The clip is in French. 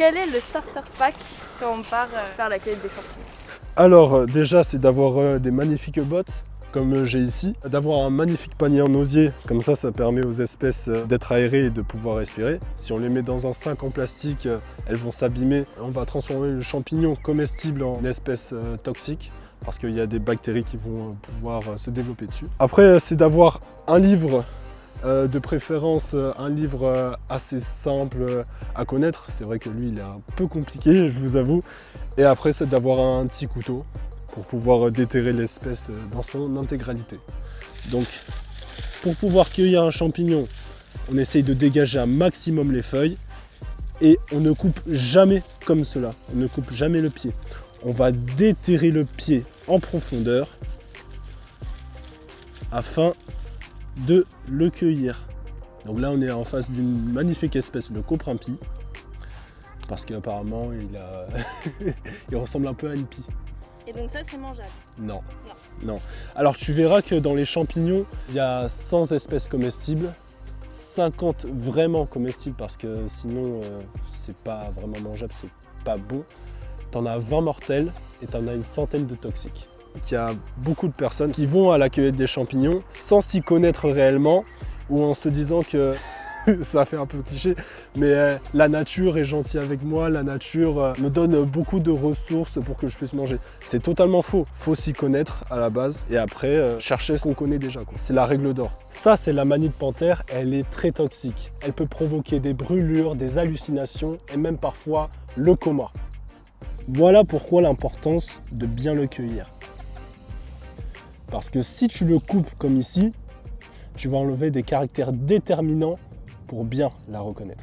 quel est le starter pack quand on part faire la cueillette des champignons? Alors déjà, c'est d'avoir des magnifiques bottes comme j'ai ici, d'avoir un magnifique panier en osier, comme ça permet aux espèces d'être aérées et de pouvoir respirer. Si on les met dans un sac en plastique, elles vont s'abîmer. On va transformer le champignon comestible en espèce toxique parce qu'il y a des bactéries qui vont pouvoir se développer dessus. Après, c'est d'avoir un livre, de préférence un livre assez simple à connaître. C'est vrai que lui, il est un peu compliqué, je vous avoue. Et après, c'est d'avoir un petit couteau pour pouvoir déterrer l'espèce dans son intégralité. Donc, pour pouvoir cueillir un champignon, on essaye de dégager un maximum les feuilles et on ne coupe jamais comme cela, on ne coupe jamais le pied. On va déterrer le pied en profondeur afin de le cueillir. Donc là, on est en face d'une magnifique espèce de coprimpi parce qu'apparemment, il ressemble un peu à une pie. Et donc ça, c'est mangeable? Non. Non. Alors tu verras que dans les champignons, il y a 100 espèces comestibles, 50 vraiment comestibles parce que sinon c'est pas vraiment mangeable, c'est pas bon. T'en as 20 mortels et t'en as une centaine de toxiques. Il y a beaucoup de personnes qui vont à la cueillette des champignons sans s'y connaître réellement ou en se disant que ça fait un peu cliché, mais la nature est gentille avec moi, la nature me donne beaucoup de ressources pour que je puisse manger. C'est totalement faux, faut s'y connaître à la base et après chercher ce qu'on connaît déjà. C'est la règle d'or. Ça, c'est la manite panthère, elle est très toxique. Elle peut provoquer des brûlures, des hallucinations et même parfois le coma. Voilà pourquoi l'importance de bien le cueillir. Parce que si tu le coupes comme ici, tu vas enlever des caractères déterminants pour bien la reconnaître.